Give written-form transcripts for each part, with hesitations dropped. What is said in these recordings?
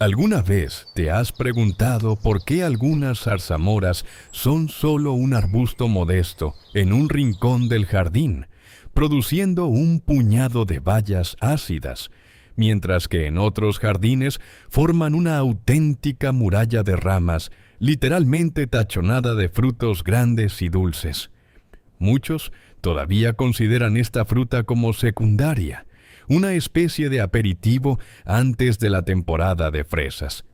¿Alguna vez te has preguntado por qué algunas zarzamoras son solo un arbusto modesto en un rincón del jardín, produciendo un puñado de bayas ácidas, mientras que en otros jardines forman una auténtica muralla de ramas, literalmente tachonada de frutos grandes y dulces? Muchos todavía consideran esta fruta como secundaria, una especie de aperitivo antes de la temporada de fresas.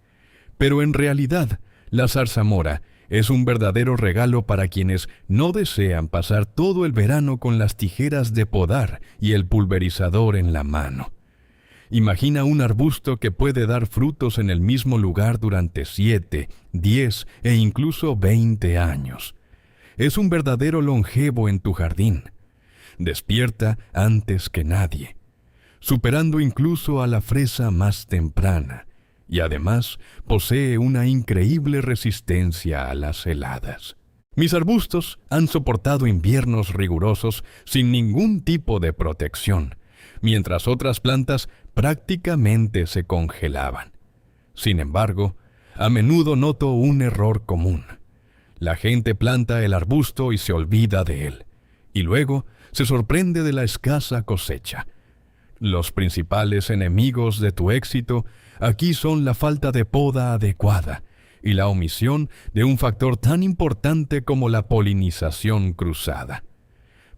Pero en realidad, la zarzamora es un verdadero regalo para quienes no desean pasar todo el verano con las tijeras de podar y el pulverizador en la mano. Imagina un arbusto que puede dar frutos en el mismo lugar durante 7, 10 e incluso 20 años. Es un verdadero longevo en tu jardín. Despierta antes que nadie, superando incluso a la fresa más temprana, y además posee una increíble resistencia a las heladas. Mis arbustos han soportado inviernos rigurosos sin ningún tipo de protección, mientras otras plantas prácticamente se congelaban. Sin embargo, a menudo noto un error común. La gente planta el arbusto y se olvida de él, y luego se sorprende de la escasa cosecha. Los principales enemigos de tu éxito aquí son la falta de poda adecuada y la omisión de un factor tan importante como la polinización cruzada.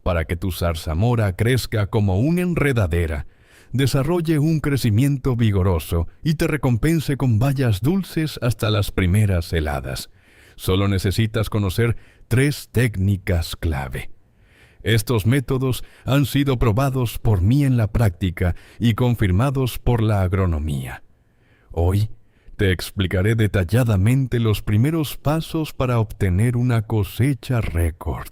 Para que tu zarzamora crezca como una enredadera, desarrolle un crecimiento vigoroso y te recompense con bayas dulces hasta las primeras heladas, solo necesitas conocer 3 técnicas clave. Estos métodos han sido probados por mí en la práctica y confirmados por la agronomía. Hoy te explicaré detalladamente los primeros pasos para obtener una cosecha récord.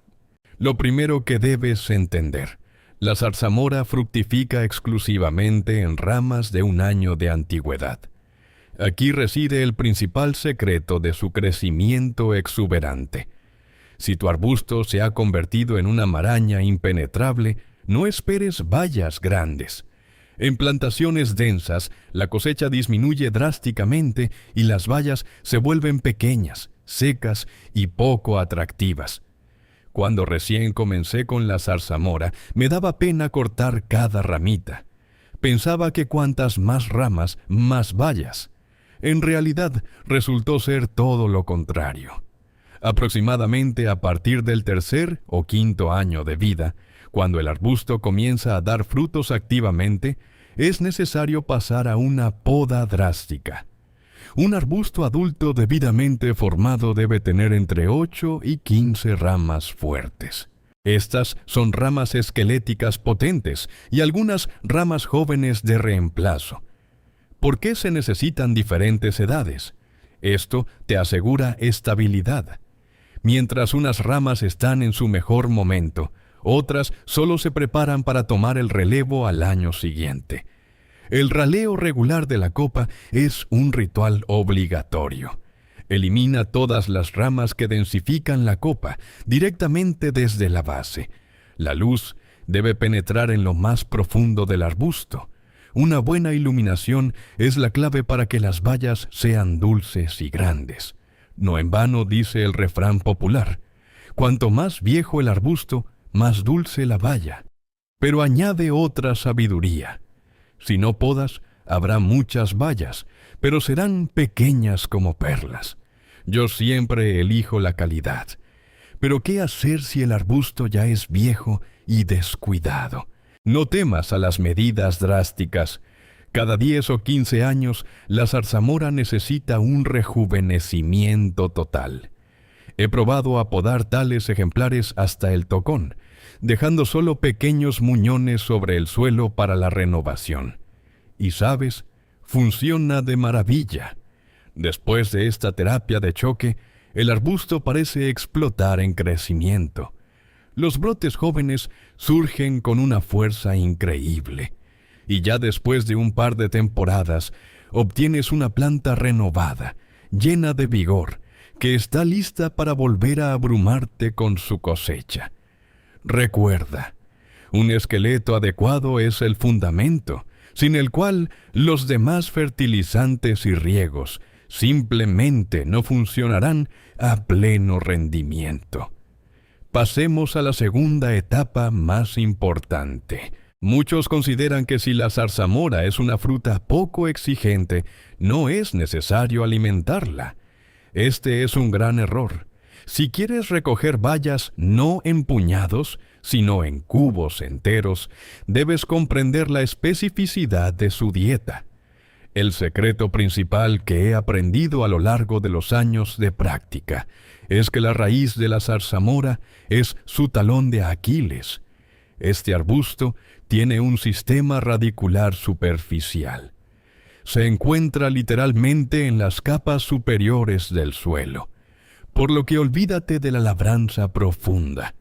Lo primero que debes entender: la zarzamora fructifica exclusivamente en ramas de un año de antigüedad. Aquí reside el principal secreto de su crecimiento exuberante. Si tu arbusto se ha convertido en una maraña impenetrable, no esperes bayas grandes. En plantaciones densas, la cosecha disminuye drásticamente y las bayas se vuelven pequeñas, secas y poco atractivas. Cuando recién comencé con la zarzamora, me daba pena cortar cada ramita. Pensaba que cuantas más ramas, más bayas. En realidad, resultó ser todo lo contrario. Aproximadamente a partir del 3er o 5.º año de vida, cuando el arbusto comienza a dar frutos activamente, es necesario pasar a una poda drástica. Un arbusto adulto debidamente formado debe tener entre 8 y 15 ramas fuertes. Estas son ramas esqueléticas potentes y algunas ramas jóvenes de reemplazo. ¿Por qué se necesitan diferentes edades? Esto te asegura estabilidad. Mientras unas ramas están en su mejor momento, otras solo se preparan para tomar el relevo al año siguiente. El raleo regular de la copa es un ritual obligatorio. Elimina todas las ramas que densifican la copa directamente desde la base. La luz debe penetrar en lo más profundo del arbusto. Una buena iluminación es la clave para que las bayas sean dulces y grandes. No en vano dice el refrán popular: cuanto más viejo el arbusto, más dulce la baya. Pero añade otra sabiduría: si no podas, habrá muchas bayas, pero serán pequeñas como perlas. Yo siempre elijo la calidad. Pero ¿qué hacer si el arbusto ya es viejo y descuidado? No temas a las medidas drásticas. Cada 10 o 15 años, la zarzamora necesita un rejuvenecimiento total. He probado a podar tales ejemplares hasta el tocón, dejando solo pequeños muñones sobre el suelo para la renovación. Y sabes, funciona de maravilla. Después de esta terapia de choque, el arbusto parece explotar en crecimiento. Los brotes jóvenes surgen con una fuerza increíble. Y ya después de un par de temporadas, obtienes una planta renovada, llena de vigor, que está lista para volver a abrumarte con su cosecha. Recuerda, un esqueleto adecuado es el fundamento, sin el cual los demás fertilizantes y riegos simplemente no funcionarán a pleno rendimiento. Pasemos a la segunda etapa más importante. Muchos consideran que si la zarzamora es una fruta poco exigente, no es necesario alimentarla. Este es un gran error. Si quieres recoger bayas no en puñados, sino en cubos enteros, debes comprender la especificidad de su dieta. El secreto principal que he aprendido a lo largo de los años de práctica es que la raíz de la zarzamora es su talón de Aquiles. Este arbusto tiene un sistema radicular superficial. Se encuentra literalmente en las capas superiores del suelo, por lo que olvídate de la labranza profunda.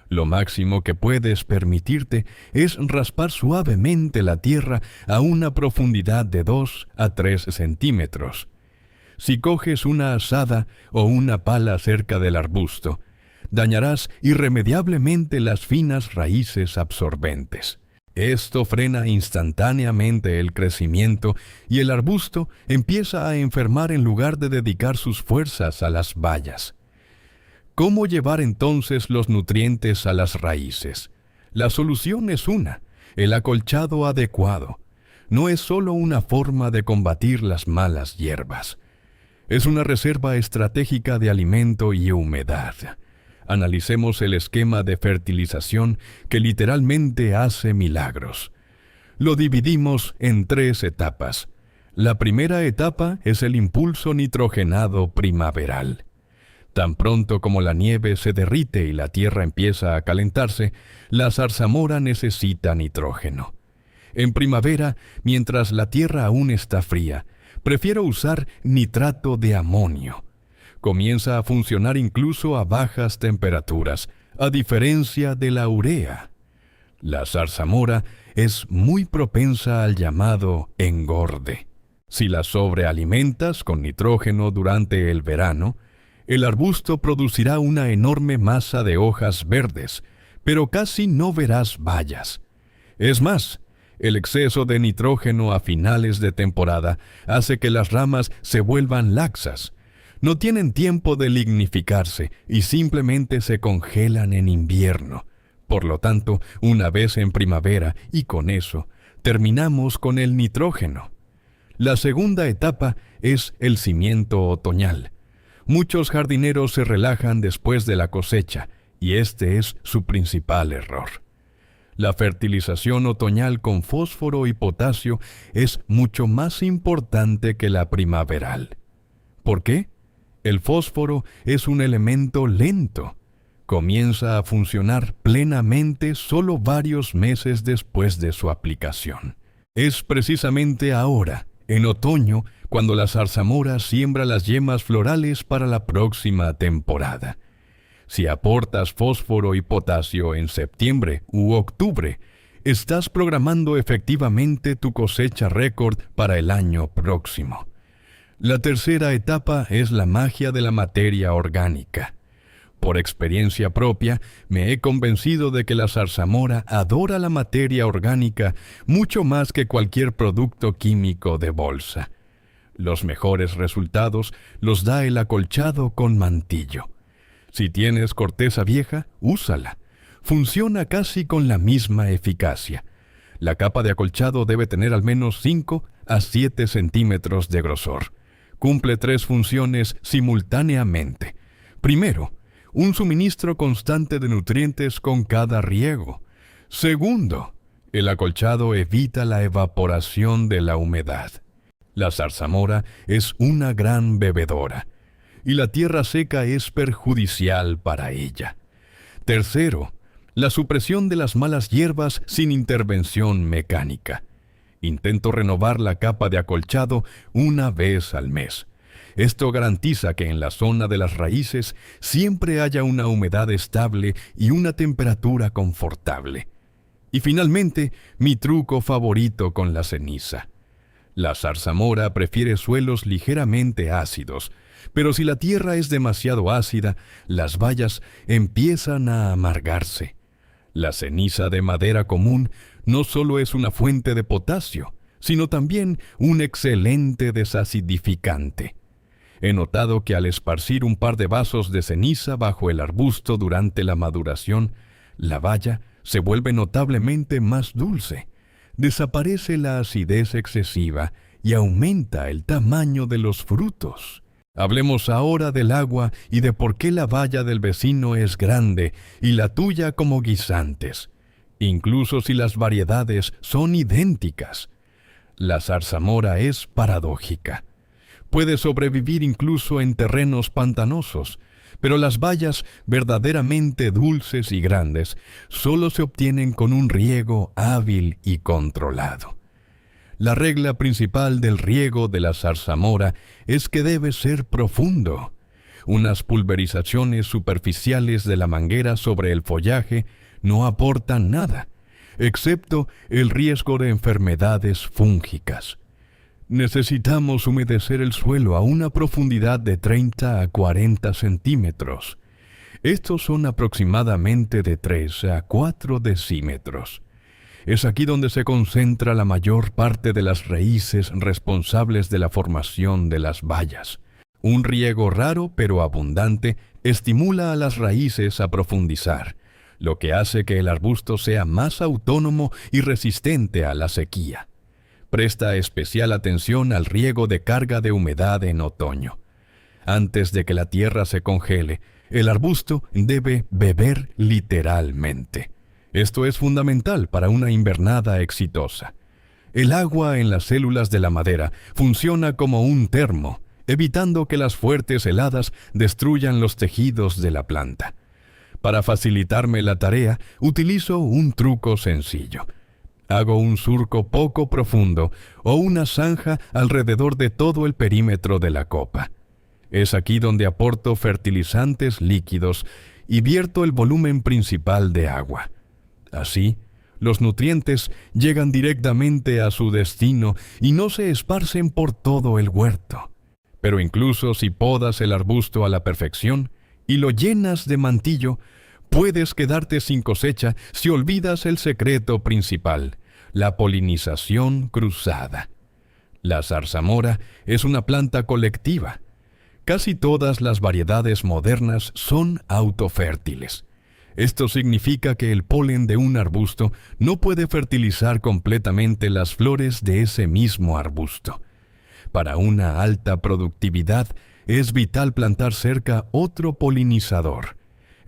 Lo máximo que puedes permitirte es raspar suavemente la tierra a una profundidad de 2 a 3 centímetros. Si coges una azada o una pala cerca del arbusto, dañarás irremediablemente las finas raíces absorbentes. Esto frena instantáneamente el crecimiento y el arbusto empieza a enfermar en lugar de dedicar sus fuerzas a las bayas. ¿Cómo llevar entonces los nutrientes a las raíces? La solución es una: el acolchado adecuado. No es solo una forma de combatir las malas hierbas. Es una reserva estratégica de alimento y humedad. Analicemos el esquema de fertilización que literalmente hace milagros. Lo dividimos en 3 etapas. La primera etapa es el impulso nitrogenado primaveral. Tan pronto como la nieve se derrite y la tierra empieza a calentarse, la zarzamora necesita nitrógeno. En primavera, mientras la tierra aún está fría, prefiero usar nitrato de amonio. Comienza a funcionar incluso a bajas temperaturas, a diferencia de la urea. La zarzamora es muy propensa al llamado engorde. Si la sobrealimentas con nitrógeno durante el verano, el arbusto producirá una enorme masa de hojas verdes, pero casi no verás bayas. Es más, el exceso de nitrógeno a finales de temporada hace que las ramas se vuelvan laxas. No tienen tiempo de lignificarse y simplemente se congelan en invierno. Por lo tanto, una vez en primavera, y con eso, terminamos con el nitrógeno. La segunda etapa es el cimiento otoñal. Muchos jardineros se relajan después de la cosecha, y este es su principal error. La fertilización otoñal con fósforo y potasio es mucho más importante que la primaveral. ¿Por qué? El fósforo es un elemento lento. Comienza a funcionar plenamente solo varios meses después de su aplicación. Es precisamente ahora, en otoño, cuando la zarzamora siembra las yemas florales para la próxima temporada. Si aportas fósforo y potasio en septiembre u octubre, estás programando efectivamente tu cosecha récord para el año próximo. La tercera etapa es la magia de la materia orgánica. Por experiencia propia, me he convencido de que la zarzamora adora la materia orgánica mucho más que cualquier producto químico de bolsa. Los mejores resultados los da el acolchado con mantillo. Si tienes corteza vieja, úsala. Funciona casi con la misma eficacia. La capa de acolchado debe tener al menos 5 a 7 centímetros de grosor. Cumple 3 funciones simultáneamente. Primero, un suministro constante de nutrientes con cada riego. Segundo, el acolchado evita la evaporación de la humedad. La zarzamora es una gran bebedora, y la tierra seca es perjudicial para ella. Tercero, la supresión de las malas hierbas sin intervención mecánica. Intento renovar la capa de acolchado una vez al mes. Esto garantiza que en la zona de las raíces siempre haya una humedad estable y una temperatura confortable. Y finalmente, mi truco favorito con la ceniza. La zarzamora prefiere suelos ligeramente ácidos, pero si la tierra es demasiado ácida, las bayas empiezan a amargarse. La ceniza de madera común no solo es una fuente de potasio, sino también un excelente desacidificante. He notado que al esparcir un par de vasos de ceniza bajo el arbusto durante la maduración, la baya se vuelve notablemente más dulce, desaparece la acidez excesiva y aumenta el tamaño de los frutos. Hablemos ahora del agua y de por qué la baya del vecino es grande y la tuya como guisantes, incluso si las variedades son idénticas. La zarzamora es paradójica. Puede sobrevivir incluso en terrenos pantanosos, pero las bayas verdaderamente dulces y grandes solo se obtienen con un riego hábil y controlado. La regla principal del riego de la zarzamora es que debe ser profundo. Unas pulverizaciones superficiales de la manguera sobre el follaje no aportan nada, excepto el riesgo de enfermedades fúngicas. Necesitamos humedecer el suelo a una profundidad de 30 a 40 centímetros. Estos son aproximadamente de 3 a 4 decímetros. Es aquí donde se concentra la mayor parte de las raíces responsables de la formación de las bayas. Un riego raro pero abundante estimula a las raíces a profundizar, lo que hace que el arbusto sea más autónomo y resistente a la sequía. Presta especial atención al riego de carga de humedad en otoño. Antes de que la tierra se congele, el arbusto debe beber literalmente. Esto es fundamental para una invernada exitosa. El agua en las células de la madera funciona como un termo, evitando que las fuertes heladas destruyan los tejidos de la planta. Para facilitarme la tarea, utilizo un truco sencillo. Hago un surco poco profundo o una zanja alrededor de todo el perímetro de la copa. Es aquí donde aporto fertilizantes líquidos y vierto el volumen principal de agua. Así, los nutrientes llegan directamente a su destino y no se esparcen por todo el huerto. Pero incluso si podas el arbusto a la perfección y lo llenas de mantillo, puedes quedarte sin cosecha si olvidas el secreto principal, la polinización cruzada. La zarzamora es una planta colectiva. Casi todas las variedades modernas son autofértiles. Esto significa que el polen de un arbusto no puede fertilizar completamente las flores de ese mismo arbusto. Para una alta productividad, es vital plantar cerca otro polinizador.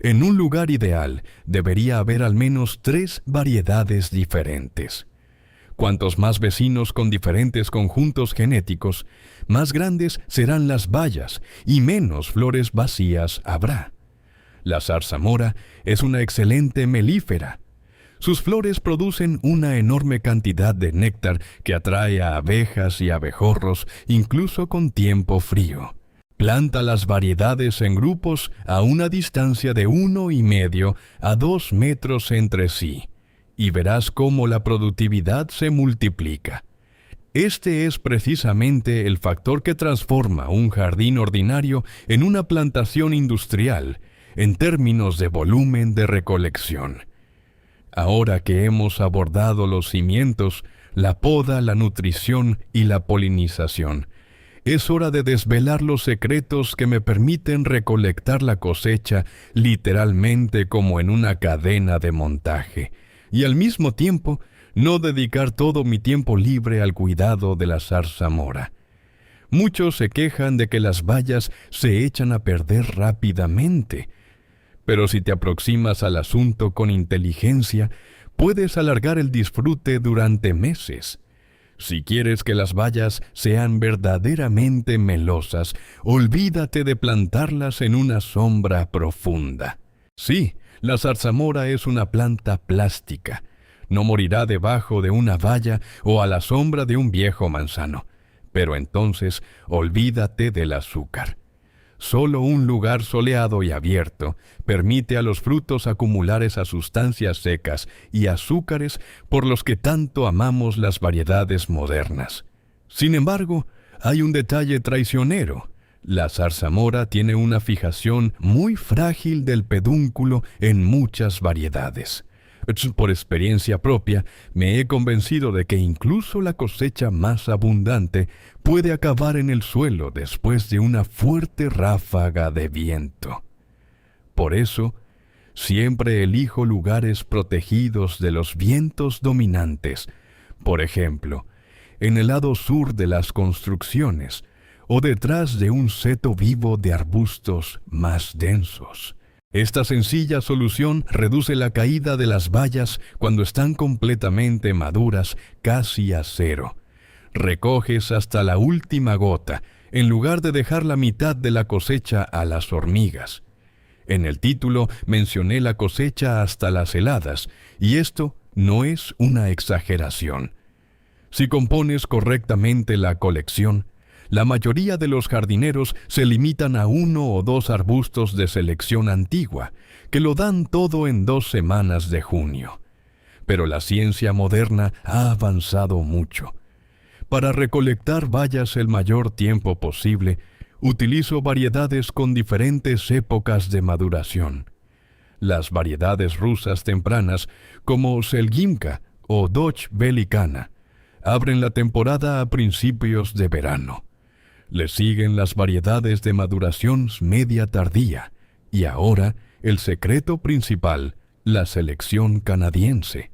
En un lugar ideal, debería haber al menos 3 variedades diferentes. Cuantos más vecinos con diferentes conjuntos genéticos, más grandes serán las bayas y menos flores vacías habrá. La zarzamora es una excelente melífera. Sus flores producen una enorme cantidad de néctar que atrae a abejas y abejorros incluso con tiempo frío. Planta las variedades en grupos a una distancia de 1,5 a 2 metros entre sí, y verás cómo la productividad se multiplica. Este es precisamente el factor que transforma un jardín ordinario en una plantación industrial, en términos de volumen de recolección. Ahora que hemos abordado los cimientos, la poda, la nutrición y la polinización, es hora de desvelar los secretos que me permiten recolectar la cosecha literalmente como en una cadena de montaje, y al mismo tiempo no dedicar todo mi tiempo libre al cuidado de la zarzamora. Muchos se quejan de que las bayas se echan a perder rápidamente, pero si te aproximas al asunto con inteligencia, puedes alargar el disfrute durante meses. Si quieres que las bayas sean verdaderamente melosas, olvídate de plantarlas en una sombra profunda. Sí, la zarzamora es una planta plástica. No morirá debajo de una valla o a la sombra de un viejo manzano. Pero entonces, olvídate del azúcar. Solo un lugar soleado y abierto permite a los frutos acumular esas sustancias secas y azúcares por los que tanto amamos las variedades modernas. Sin embargo, hay un detalle traicionero. La zarzamora tiene una fijación muy frágil del pedúnculo en muchas variedades. Por experiencia propia, me he convencido de que incluso la cosecha más abundante puede acabar en el suelo después de una fuerte ráfaga de viento. Por eso, siempre elijo lugares protegidos de los vientos dominantes, por ejemplo, en el lado sur de las construcciones o detrás de un seto vivo de arbustos más densos. Esta sencilla solución reduce la caída de las bayas cuando están completamente maduras casi a cero. Recoges hasta la última gota, en lugar de dejar la mitad de la cosecha a las hormigas. En el título mencioné la cosecha hasta las heladas, y esto no es una exageración. Si compones correctamente la colección, la mayoría de los jardineros se limitan a 1 o 2 arbustos de selección antigua, que lo dan todo en 2 semanas de junio. Pero la ciencia moderna ha avanzado mucho. Para recolectar bayas el mayor tiempo posible, utilizo variedades con diferentes épocas de maduración. Las variedades rusas tempranas, como Selgimka o Dodge Velikana, abren la temporada a principios de verano. Le siguen las variedades de maduración media tardía, y ahora el secreto principal, la selección canadiense.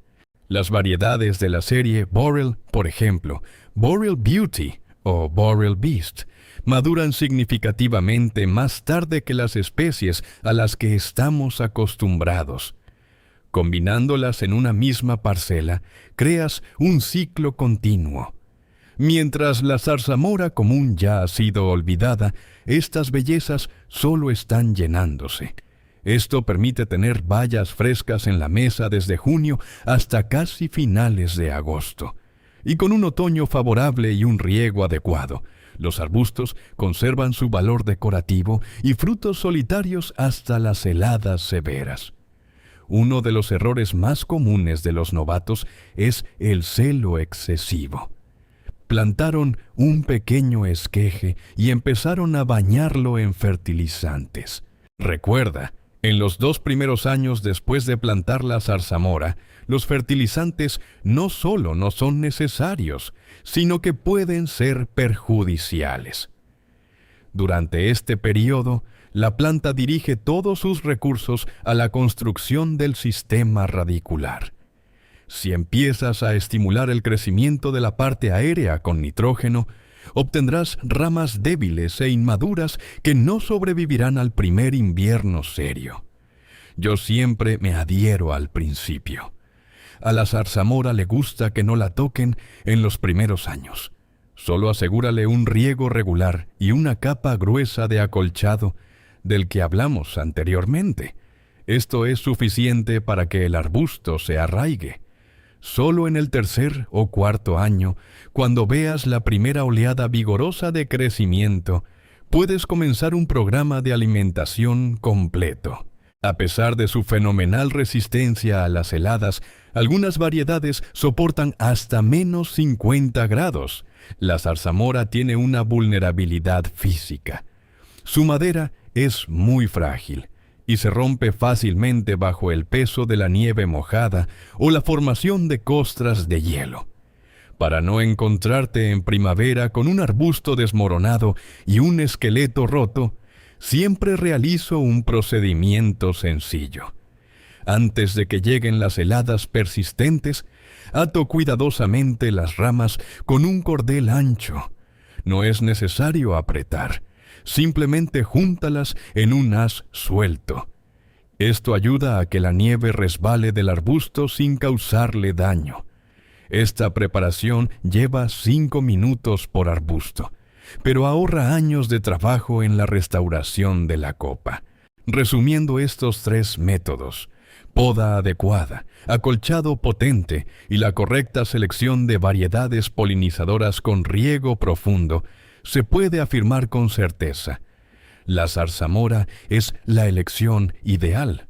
Las variedades de la serie Boreal, por ejemplo, Boreal Beauty o Boreal Beast, maduran significativamente más tarde que las especies a las que estamos acostumbrados. Combinándolas en una misma parcela, creas un ciclo continuo. Mientras la zarzamora común ya ha sido olvidada, estas bellezas solo están llenándose. Esto permite tener bayas frescas en la mesa desde junio hasta casi finales de agosto. Y con un otoño favorable y un riego adecuado, los arbustos conservan su valor decorativo y frutos solitarios hasta las heladas severas. Uno de los errores más comunes de los novatos es el celo excesivo. Plantaron un pequeño esqueje y empezaron a bañarlo en fertilizantes. Recuerda, en los 2 primeros años después de plantar la zarzamora, los fertilizantes no solo no son necesarios, sino que pueden ser perjudiciales. Durante este periodo, la planta dirige todos sus recursos a la construcción del sistema radicular. Si empiezas a estimular el crecimiento de la parte aérea con nitrógeno, obtendrás ramas débiles e inmaduras que no sobrevivirán al primer invierno serio. Yo siempre me adhiero al principio. A la zarzamora le gusta que no la toquen en los primeros años. Solo asegúrale un riego regular y una capa gruesa de acolchado del que hablamos anteriormente. Esto es suficiente para que el arbusto se arraigue. Solo en el 3er o 4.º año, cuando veas la primera oleada vigorosa de crecimiento, puedes comenzar un programa de alimentación completo. A pesar de su fenomenal resistencia a las heladas, algunas variedades soportan hasta menos 50 grados. La zarzamora tiene una vulnerabilidad física. Su madera es muy frágil y se rompe fácilmente bajo el peso de la nieve mojada o la formación de costras de hielo. Para no encontrarte en primavera con un arbusto desmoronado y un esqueleto roto, siempre realizo un procedimiento sencillo. Antes de que lleguen las heladas persistentes, ato cuidadosamente las ramas con un cordel ancho. No es necesario apretar. Simplemente júntalas en un haz suelto. Esto ayuda a que la nieve resbale del arbusto sin causarle daño. Esta preparación lleva 5 minutos por arbusto, pero ahorra años de trabajo en la restauración de la copa. Resumiendo estos 3 métodos: poda adecuada, acolchado potente y la correcta selección de variedades polinizadoras con riego profundo, se puede afirmar con certeza: la zarzamora es la elección ideal.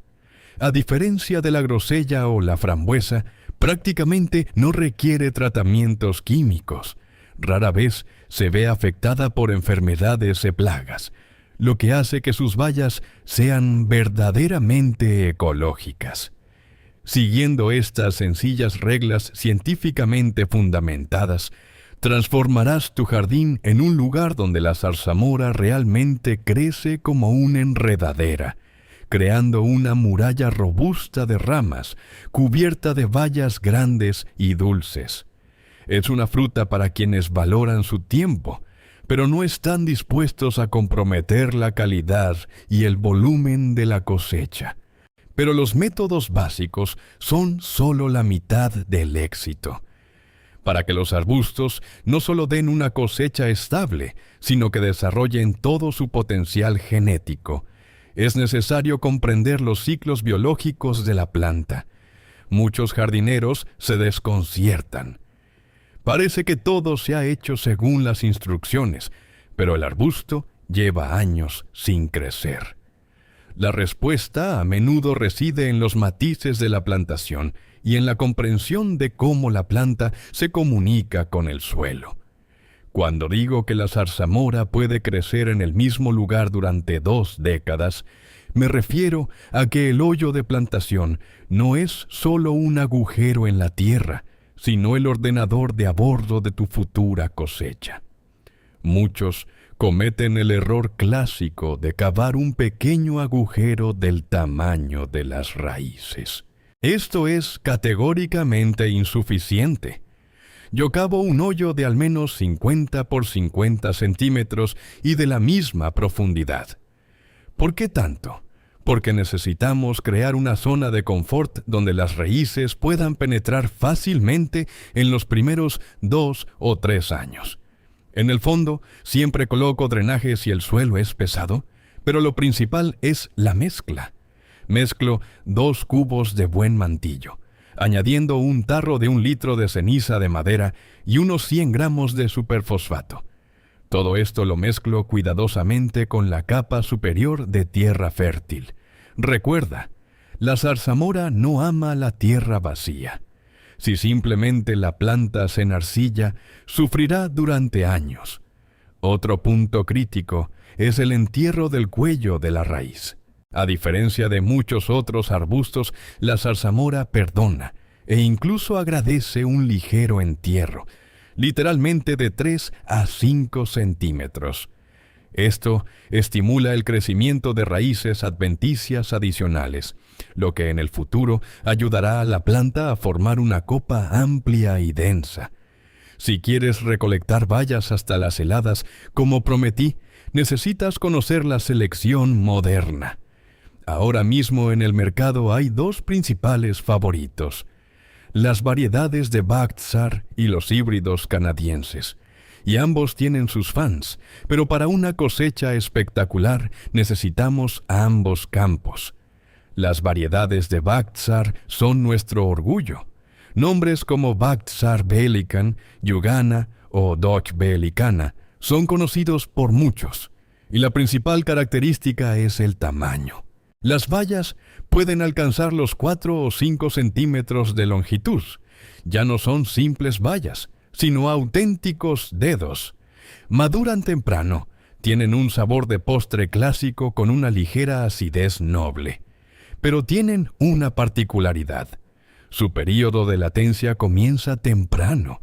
A diferencia de la grosella o la frambuesa, prácticamente no requiere tratamientos químicos. Rara vez se ve afectada por enfermedades y plagas, lo que hace que sus bayas sean verdaderamente ecológicas. Siguiendo estas sencillas reglas científicamente fundamentadas, transformarás tu jardín en un lugar donde la zarzamora realmente crece como una enredadera, creando una muralla robusta de ramas, cubierta de bayas grandes y dulces. Es una fruta para quienes valoran su tiempo, pero no están dispuestos a comprometer la calidad y el volumen de la cosecha. Pero los métodos básicos son solo la mitad del éxito. Para que los arbustos no solo den una cosecha estable, sino que desarrollen todo su potencial genético, es necesario comprender los ciclos biológicos de la planta. Muchos jardineros se desconciertan. Parece que todo se ha hecho según las instrucciones, pero el arbusto lleva años sin crecer. La respuesta a menudo reside en los matices de la plantación y en la comprensión de cómo la planta se comunica con el suelo. Cuando digo que la zarzamora puede crecer en el mismo lugar durante 2 décadas, me refiero a que el hoyo de plantación no es solo un agujero en la tierra, sino el ordenador de a bordo de tu futura cosecha. Muchos cometen el error clásico de cavar un pequeño agujero del tamaño de las raíces. Esto es categóricamente insuficiente. Yo cavo un hoyo de al menos 50 por 50 centímetros y de la misma profundidad. ¿Por qué tanto? Porque necesitamos crear una zona de confort donde las raíces puedan penetrar fácilmente en los primeros 2 o 3 años. En el fondo, siempre coloco drenaje si el suelo es pesado, pero lo principal es la mezcla. Mezclo 2 cubos de buen mantillo, añadiendo un tarro de 1 litro de ceniza de madera y unos 100 gramos de superfosfato. Todo esto lo mezclo cuidadosamente con la capa superior de tierra fértil. Recuerda, la zarzamora no ama la tierra vacía. Si simplemente la plantas en arcilla, sufrirá durante años. Otro punto crítico es el entierro del cuello de la raíz. A diferencia de muchos otros arbustos, la zarzamora perdona e incluso agradece un ligero entierro, literalmente de 3 a 5 centímetros. Esto estimula el crecimiento de raíces adventicias adicionales, lo que en el futuro ayudará a la planta a formar una copa amplia y densa. Si quieres recolectar bayas hasta las heladas, como prometí, necesitas conocer la selección moderna. Ahora mismo en el mercado hay 2 principales favoritos: las variedades de Bhaktsaar y los híbridos canadienses. Y ambos tienen sus fans, pero para una cosecha espectacular necesitamos ambos campos. Las variedades de Bhaktsaar son nuestro orgullo. Nombres como Bhaktsaar Belikan, Yugana o Dodge Belicana son conocidos por muchos, y la principal característica es el tamaño. Las bayas pueden alcanzar los 4 o 5 centímetros de longitud. Ya no son simples bayas, sino auténticos dedos. Maduran temprano, tienen un sabor de postre clásico con una ligera acidez noble. Pero tienen una particularidad: su período de latencia comienza temprano.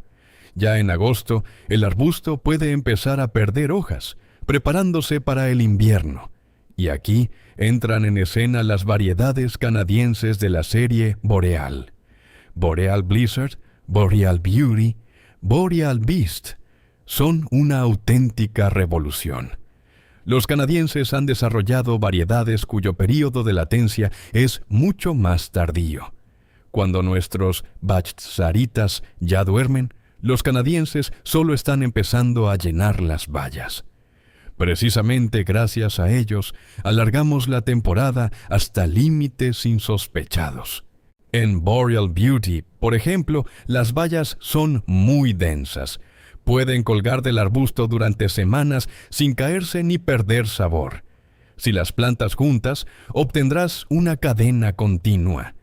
Ya en agosto, el arbusto puede empezar a perder hojas, preparándose para el invierno. Y aquí entran en escena las variedades canadienses de la serie Boreal. Boreal Blizzard, Boreal Beauty, Boreal Beast son una auténtica revolución. Los canadienses han desarrollado variedades cuyo período de latencia es mucho más tardío. Cuando nuestros Bhaktsaaritas ya duermen, los canadienses solo están empezando a llenar las bayas. Precisamente gracias a ellos, alargamos la temporada hasta límites insospechados. En Boreal Beauty, por ejemplo, las bayas son muy densas. Pueden colgar del arbusto durante semanas sin caerse ni perder sabor. Si las plantas juntas, obtendrás una cadena continua.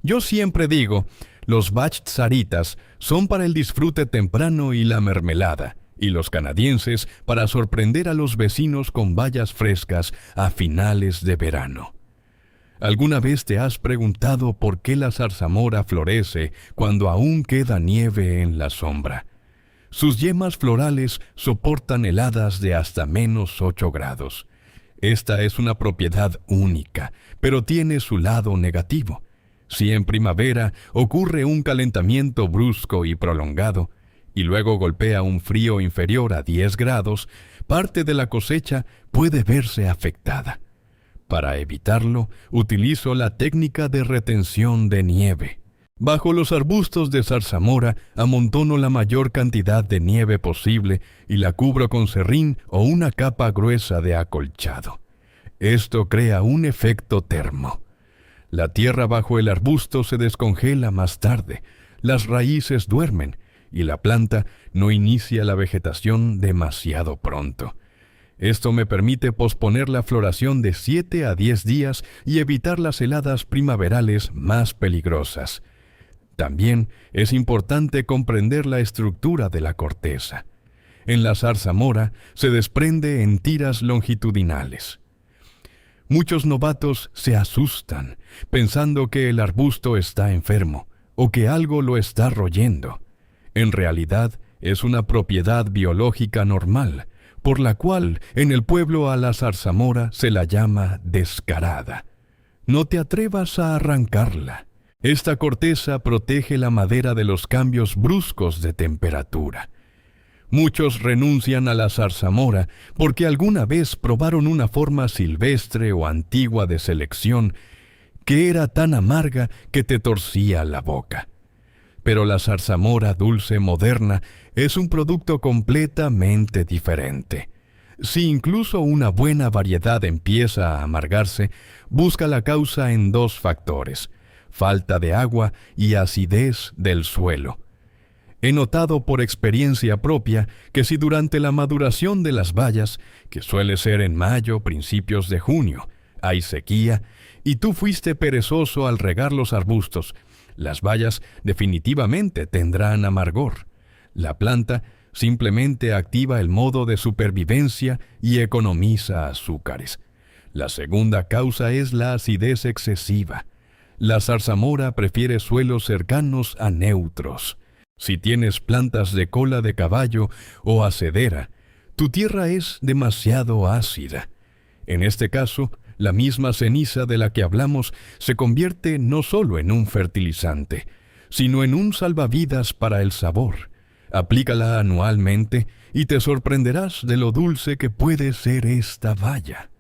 Yo siempre digo, los Bhaktsaaritas son para el disfrute temprano y la mermelada, y los canadienses para sorprender a los vecinos con bayas frescas a finales de verano. ¿Alguna vez te has preguntado por qué la zarzamora florece cuando aún queda nieve en la sombra? Sus yemas florales soportan heladas de hasta -8 grados. Esta es una propiedad única, pero tiene su lado negativo. Si en primavera ocurre un calentamiento brusco y prolongado, y luego golpea un frío inferior a 10 grados, parte de la cosecha puede verse afectada. Para evitarlo, utilizo la técnica de retención de nieve. Bajo los arbustos de zarzamora amontono la mayor cantidad de nieve posible y la cubro con serrín o una capa gruesa de acolchado. Esto crea un efecto termo. La tierra bajo el arbusto se descongela más tarde, las raíces duermen y la planta no inicia la vegetación demasiado pronto. Esto me permite posponer la floración de 7 a 10 días y evitar las heladas primaverales más peligrosas. También es importante comprender la estructura de la corteza. En la zarzamora se desprende en tiras longitudinales. Muchos novatos se asustan pensando que el arbusto está enfermo o que algo lo está royendo. En realidad es una propiedad biológica normal, por la cual en el pueblo a la zarzamora se la llama descarada. No te atrevas a arrancarla. Esta corteza protege la madera de los cambios bruscos de temperatura. Muchos renuncian a la zarzamora porque alguna vez probaron una forma silvestre o antigua de selección que era tan amarga que te torcía la boca. Pero la zarzamora dulce moderna es un producto completamente diferente. Si incluso una buena variedad empieza a amargarse, busca la causa en 2 factores: falta de agua y acidez del suelo. He notado por experiencia propia que si durante la maduración de las bayas, que suele ser en mayo, principios de junio, hay sequía, y tú fuiste perezoso al regar los arbustos, las bayas definitivamente tendrán amargor. La planta simplemente activa el modo de supervivencia y economiza azúcares. La segunda causa es la acidez excesiva. La zarzamora prefiere suelos cercanos a neutros. Si tienes plantas de cola de caballo o acedera, tu tierra es demasiado ácida. En este caso, la misma ceniza de la que hablamos se convierte no solo en un fertilizante, sino en un salvavidas para el sabor. Aplícala anualmente y te sorprenderás de lo dulce que puede ser esta baya.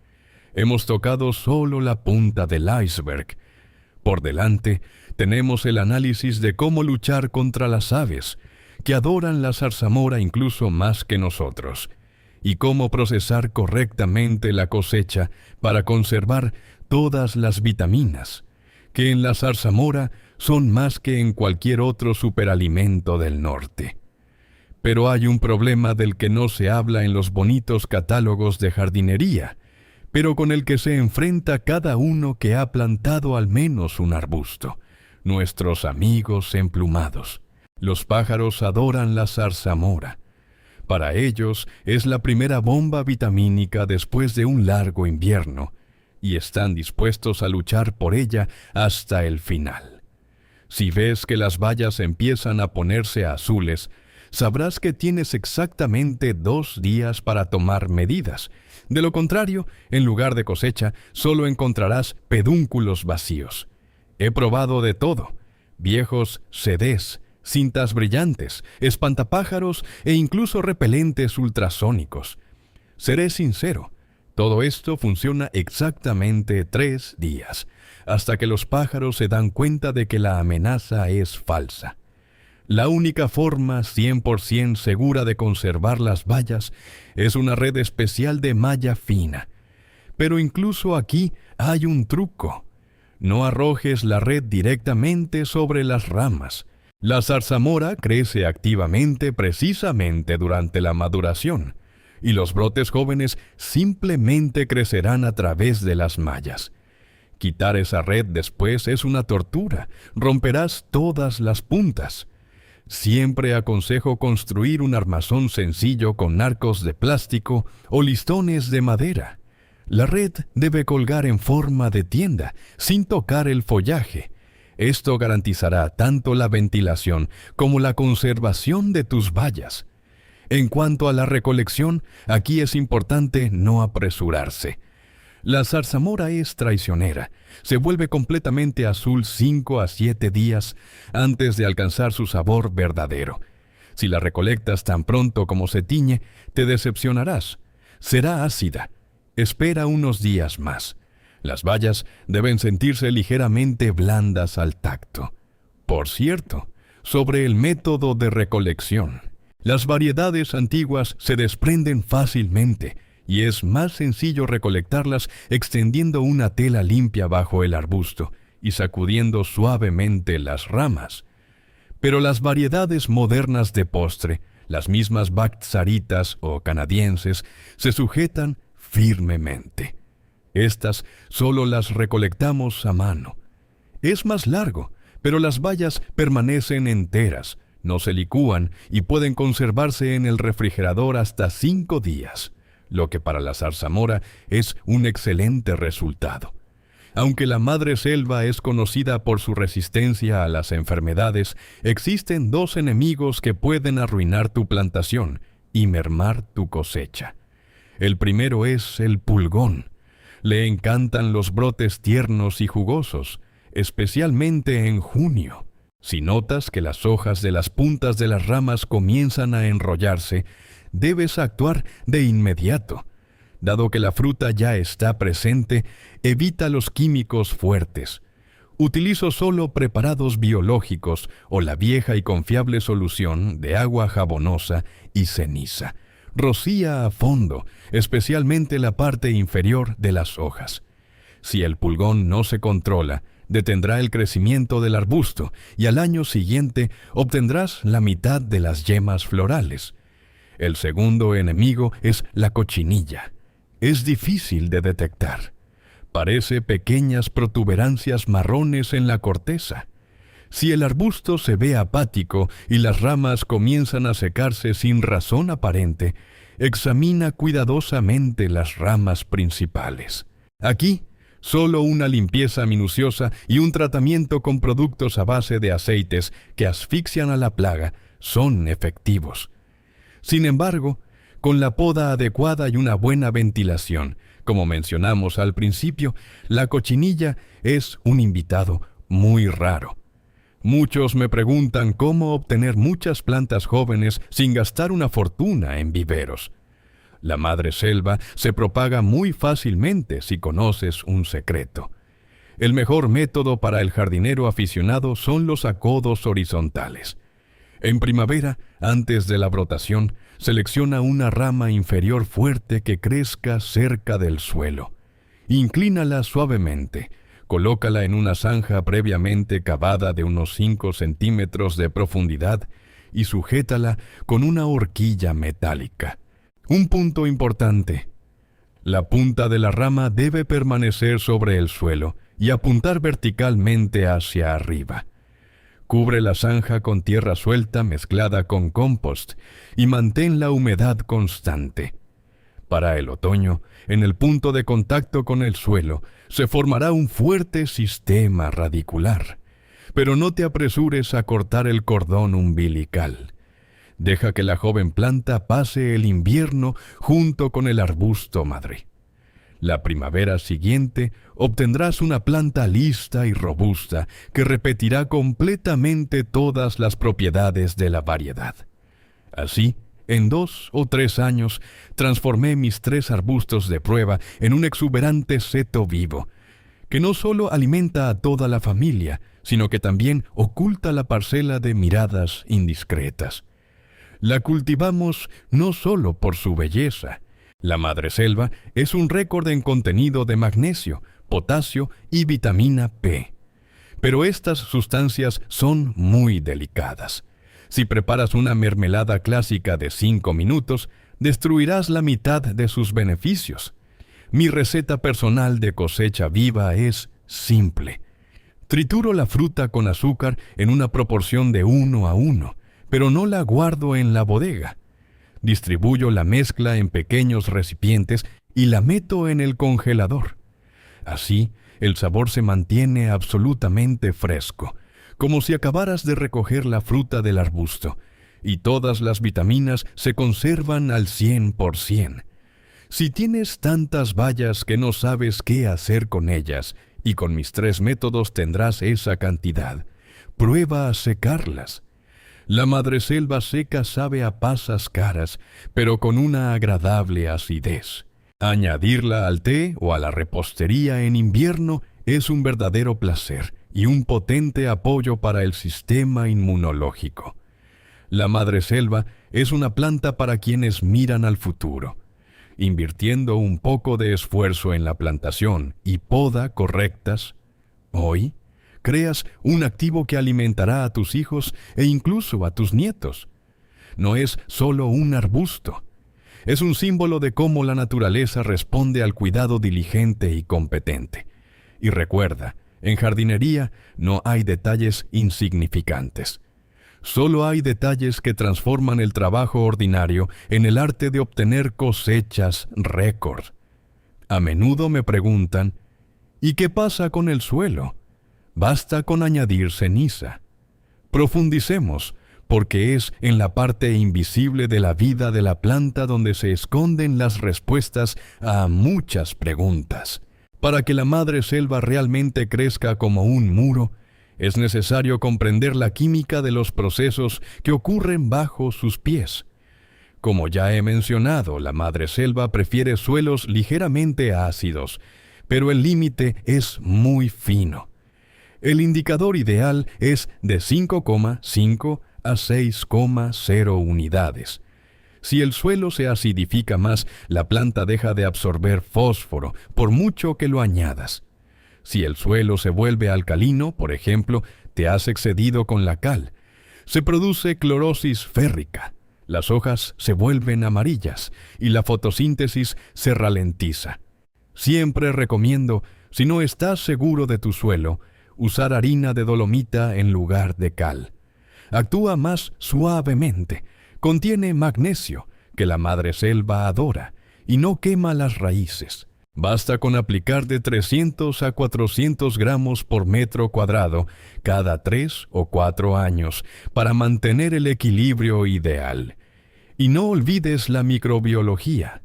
Hemos tocado solo la punta del iceberg. Por delante, tenemos el análisis de cómo luchar contra las aves, que adoran la zarzamora incluso más que nosotros, y cómo procesar correctamente la cosecha para conservar todas las vitaminas, que en la zarzamora son más que en cualquier otro superalimento del norte. Pero hay un problema del que no se habla en los bonitos catálogos de jardinería, pero con el que se enfrenta cada uno que ha plantado al menos un arbusto: nuestros amigos emplumados. Los pájaros adoran la zarzamora. Para ellos es la primera bomba vitamínica después de un largo invierno, y están dispuestos a luchar por ella hasta el final. Si ves que las bayas empiezan a ponerse azules, sabrás que tienes exactamente 2 días para tomar medidas. De lo contrario, en lugar de cosecha, solo encontrarás pedúnculos vacíos. He probado de todo: viejos CDs, cintas brillantes, espantapájaros e incluso repelentes ultrasónicos. Seré sincero, todo esto funciona exactamente 3 días, hasta que los pájaros se dan cuenta de que la amenaza es falsa. La única forma 100% segura de conservar las bayas es una red especial de malla fina. Pero incluso aquí hay un truco: no arrojes la red directamente sobre las ramas. La zarzamora crece activamente precisamente durante la maduración, y los brotes jóvenes simplemente crecerán a través de las mallas. Quitar esa red después es una tortura: romperás todas las puntas. Siempre aconsejo construir un armazón sencillo con arcos de plástico o listones de madera. La red debe colgar en forma de tienda, sin tocar el follaje. Esto garantizará tanto la ventilación como la conservación de tus bayas. En cuanto a la recolección, aquí es importante no apresurarse. La zarzamora es traicionera. Se vuelve completamente azul 5 a 7 días antes de alcanzar su sabor verdadero. Si la recolectas tan pronto como se tiñe, te decepcionarás. Será ácida. Espera unos días más. Las bayas deben sentirse ligeramente blandas al tacto. Por cierto, sobre el método de recolección. Las variedades antiguas se desprenden fácilmente y es más sencillo recolectarlas extendiendo una tela limpia bajo el arbusto y sacudiendo suavemente las ramas. Pero las variedades modernas de postre, las mismas Bactsaritas o canadienses, se sujetan firmemente. Estas solo las recolectamos a mano. Es más largo, pero las bayas permanecen enteras, no se licúan y pueden conservarse en el refrigerador hasta 5 días, lo que para la zarzamora es un excelente resultado. Aunque la madre selva es conocida por su resistencia a las enfermedades, existen 2 enemigos que pueden arruinar tu plantación y mermar tu cosecha. El primero es el pulgón. Le encantan los brotes tiernos y jugosos, especialmente en junio. Si notas que las hojas de las puntas de las ramas comienzan a enrollarse, debes actuar de inmediato. Dado que la fruta ya está presente, evita los químicos fuertes. Utilizo solo preparados biológicos o la vieja y confiable solución de agua jabonosa y ceniza. Rocía a fondo, especialmente la parte inferior de las hojas. Si el pulgón no se controla, detendrá el crecimiento del arbusto y al año siguiente obtendrás la mitad de las yemas florales. El segundo enemigo es la cochinilla. Es difícil de detectar. Parece pequeñas protuberancias marrones en la corteza. Si el arbusto se ve apático y las ramas comienzan a secarse sin razón aparente, examina cuidadosamente las ramas principales. Aquí, solo una limpieza minuciosa y un tratamiento con productos a base de aceites que asfixian a la plaga son efectivos. Sin embargo, con la poda adecuada y una buena ventilación, como mencionamos al principio, la cochinilla es un invitado muy raro. Muchos me preguntan cómo obtener muchas plantas jóvenes sin gastar una fortuna en viveros. La madre selva se propaga muy fácilmente si conoces un secreto. El mejor método para el jardinero aficionado son los acodos horizontales. En primavera, antes de la brotación, selecciona una rama inferior fuerte que crezca cerca del suelo. Inclínala suavemente. Colócala en una zanja previamente cavada de unos 5 centímetros de profundidad y sujétala con una horquilla metálica. Un punto importante. La punta de la rama debe permanecer sobre el suelo y apuntar verticalmente hacia arriba. Cubre la zanja con tierra suelta mezclada con compost y mantén la humedad constante. Para el otoño, en el punto de contacto con el suelo, se formará un fuerte sistema radicular. Pero no te apresures a cortar el cordón umbilical. Deja que la joven planta pase el invierno junto con el arbusto madre. La primavera siguiente obtendrás una planta lista y robusta que repetirá completamente todas las propiedades de la variedad. Así, en 2 o 3 años, transformé mis 3 arbustos de prueba en un exuberante seto vivo, que no solo alimenta a toda la familia, sino que también oculta la parcela de miradas indiscretas. La cultivamos no solo por su belleza. La madreselva es un récord en contenido de magnesio, potasio y vitamina P. Pero estas sustancias son muy delicadas. Si preparas una mermelada clásica de 5 minutos, destruirás la mitad de sus beneficios. Mi receta personal de cosecha viva es simple. Trituro la fruta con azúcar en una proporción de 1:1, pero no la guardo en la bodega. Distribuyo la mezcla en pequeños recipientes y la meto en el congelador. Así, el sabor se mantiene absolutamente fresco, como si acabaras de recoger la fruta del arbusto, y todas las vitaminas se conservan al 100%. Si tienes tantas bayas que no sabes qué hacer con ellas, y con mis 3 métodos tendrás esa cantidad, prueba a secarlas. La madreselva seca sabe a pasas caras, pero con una agradable acidez. Añadirla al té o a la repostería en invierno es un verdadero placer y un potente apoyo para el sistema inmunológico. La madreselva es una planta para quienes miran al futuro. Invirtiendo un poco de esfuerzo en la plantación y poda correctas, hoy creas un activo que alimentará a tus hijos e incluso a tus nietos. No es solo un arbusto. Es un símbolo de cómo la naturaleza responde al cuidado diligente y competente. Y recuerda, en jardinería no hay detalles insignificantes. Solo hay detalles que transforman el trabajo ordinario en el arte de obtener cosechas récord. A menudo me preguntan, ¿y qué pasa con el suelo? Basta con añadir ceniza. Profundicemos, porque es en la parte invisible de la vida de la planta donde se esconden las respuestas a muchas preguntas. Para que la madreselva realmente crezca como un muro, es necesario comprender la química de los procesos que ocurren bajo sus pies. Como ya he mencionado, la madreselva prefiere suelos ligeramente ácidos, pero el límite es muy fino. El indicador ideal es de 5,5 a 6,0 unidades. Si el suelo se acidifica más, la planta deja de absorber fósforo, por mucho que lo añadas. Si el suelo se vuelve alcalino, por ejemplo, te has excedido con la cal. Se produce clorosis férrica. Las hojas se vuelven amarillas y la fotosíntesis se ralentiza. Siempre recomiendo, si no estás seguro de tu suelo, usar harina de dolomita en lugar de cal. Actúa más suavemente, contiene magnesio, que la madreselva adora, y no quema las raíces. Basta con aplicar de 300 a 400 gramos por metro cuadrado cada 3 o 4 años para mantener el equilibrio ideal. Y no olvides la microbiología.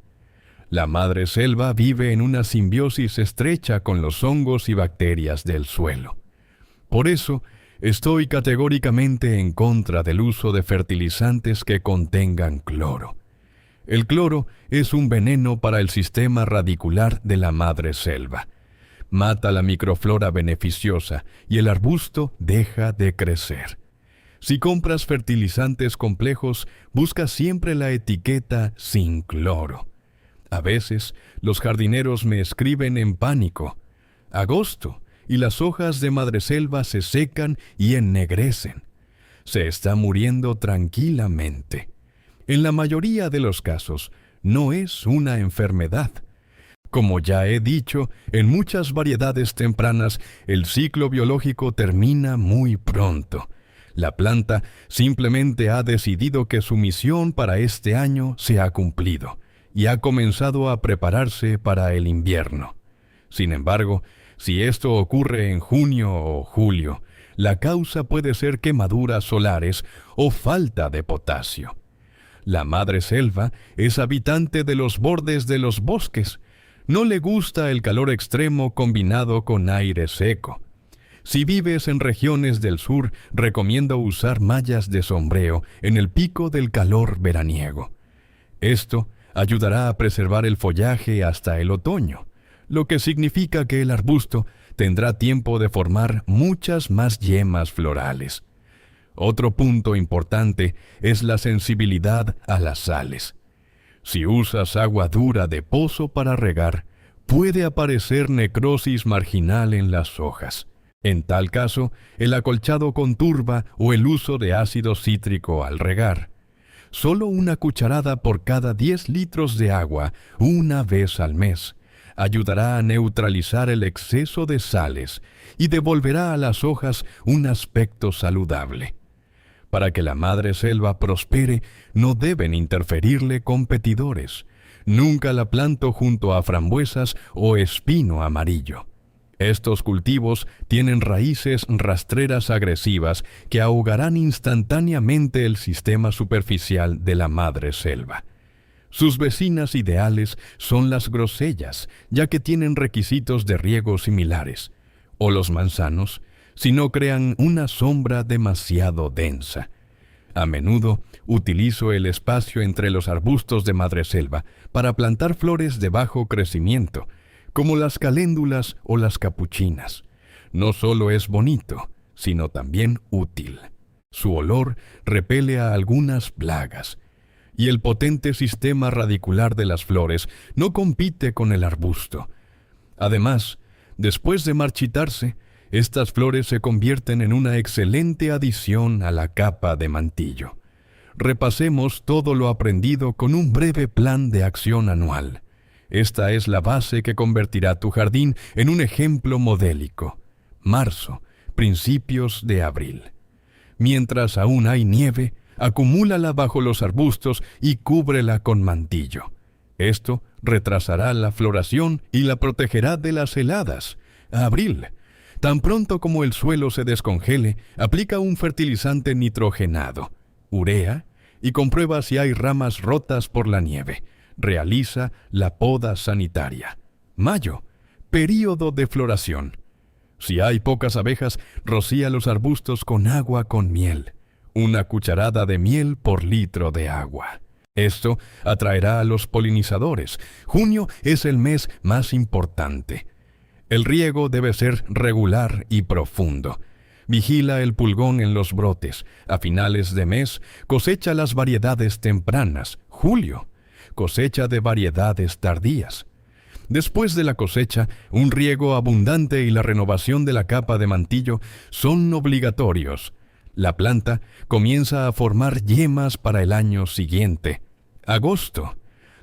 La madreselva vive en una simbiosis estrecha con los hongos y bacterias del suelo. Por eso, estoy categóricamente en contra del uso de fertilizantes que contengan cloro. El cloro es un veneno para el sistema radicular de la madreselva. Mata la microflora beneficiosa y el arbusto deja de crecer. Si compras fertilizantes complejos, busca siempre la etiqueta sin cloro. A veces, los jardineros me escriben en pánico: agosto, y las hojas de madreselva se secan y ennegrecen. Se está muriendo tranquilamente. En la mayoría de los casos, no es una enfermedad. Como ya he dicho, en muchas variedades tempranas, el ciclo biológico termina muy pronto. La planta simplemente ha decidido que su misión para este año se ha cumplido y ha comenzado a prepararse para el invierno. Sin embargo, si esto ocurre en junio o julio, la causa puede ser quemaduras solares o falta de potasio. La madreselva es habitante de los bordes de los bosques. No le gusta el calor extremo combinado con aire seco. Si vives en regiones del sur, recomiendo usar mallas de sombreo en el pico del calor veraniego. Esto ayudará a preservar el follaje hasta el otoño, lo que significa que el arbusto tendrá tiempo de formar muchas más yemas florales. Otro punto importante es la sensibilidad a las sales. Si usas agua dura de pozo para regar, puede aparecer necrosis marginal en las hojas. En tal caso, el acolchado con turba o el uso de ácido cítrico al regar. Solo una cucharada por cada 10 litros de agua, una vez al mes, ayudará a neutralizar el exceso de sales y devolverá a las hojas un aspecto saludable. Para que la madreselva prospere, no deben interferirle competidores. Nunca la planto junto a frambuesas o espino amarillo. Estos cultivos tienen raíces rastreras agresivas que ahogarán instantáneamente el sistema superficial de la madre selva. Sus vecinas ideales son las grosellas, ya que tienen requisitos de riego similares, o los manzanos, si no crean una sombra demasiado densa. A menudo utilizo el espacio entre los arbustos de madreselva para plantar flores de bajo crecimiento, como las caléndulas o las capuchinas. No solo es bonito, sino también útil. Su olor repele a algunas plagas, y el potente sistema radicular de las flores no compite con el arbusto. Además, después de marchitarse, estas flores se convierten en una excelente adición a la capa de mantillo. Repasemos todo lo aprendido con un breve plan de acción anual. Esta es la base que convertirá tu jardín en un ejemplo modélico. Marzo, principios de abril. Mientras aún hay nieve, acumúlala bajo los arbustos y cúbrela con mantillo. Esto retrasará la floración y la protegerá de las heladas. Abril. Tan pronto como el suelo se descongele, aplica un fertilizante nitrogenado, urea, y comprueba si hay ramas rotas por la nieve. Realiza la poda sanitaria. Mayo, período de floración. Si hay pocas abejas, rocía los arbustos con agua con miel. Una cucharada de miel por litro de agua. Esto atraerá a los polinizadores. Junio es el mes más importante. El riego debe ser regular y profundo. Vigila el pulgón en los brotes. A finales de mes, cosecha las variedades tempranas. Julio, cosecha de variedades tardías. Después de la cosecha, un riego abundante y la renovación de la capa de mantillo son obligatorios. La planta comienza a formar yemas para el año siguiente. Agosto,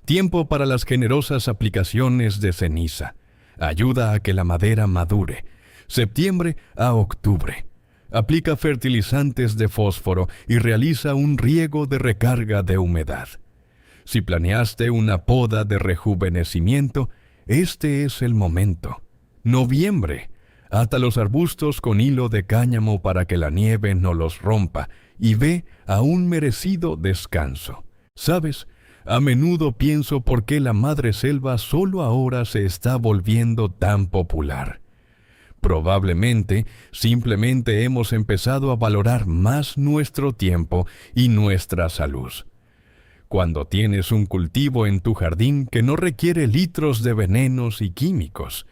tiempo para las generosas aplicaciones de ceniza. Ayuda a que la madera madure. Septiembre a octubre. Aplica fertilizantes de fósforo y realiza un riego de recarga de humedad. Si planeaste una poda de rejuvenecimiento, este es el momento. Noviembre. Ata los arbustos con hilo de cáñamo para que la nieve no los rompa y ve a un merecido descanso. ¿Sabes? A menudo pienso por qué la madreselva solo ahora se está volviendo tan popular. Probablemente, simplemente hemos empezado a valorar más nuestro tiempo y nuestra salud. Cuando tienes un cultivo en tu jardín que no requiere litros de venenos y químicos,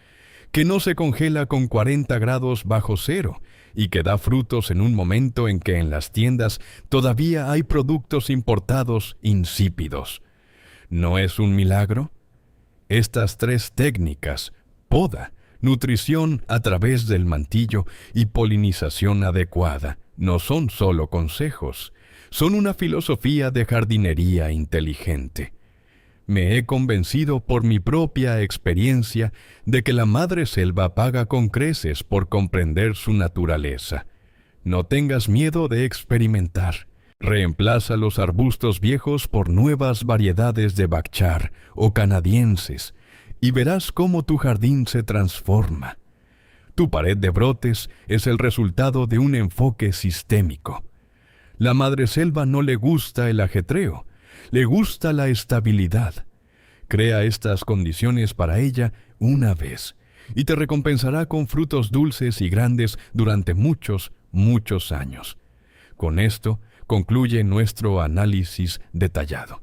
que no se congela con 40 grados bajo cero y que da frutos en un momento en que en las tiendas todavía hay productos importados insípidos. ¿No es un milagro? Estas tres técnicas, poda, nutrición a través del mantillo y polinización adecuada, no son solo consejos, son una filosofía de jardinería inteligente. Me he convencido por mi propia experiencia de que la madreselva paga con creces por comprender su naturaleza. No tengas miedo de experimentar. Reemplaza los arbustos viejos por nuevas variedades de bachar o canadienses y verás cómo tu jardín se transforma. Tu pared de brotes es el resultado de un enfoque sistémico. La madreselva no le gusta el ajetreo, le gusta la estabilidad. Crea estas condiciones para ella una vez y te recompensará con frutos dulces y grandes durante muchos, muchos años. Con esto concluye nuestro análisis detallado.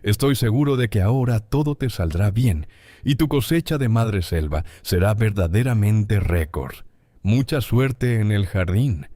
Estoy seguro de que ahora todo te saldrá bien y tu cosecha de madreselva será verdaderamente récord. Mucha suerte en el jardín.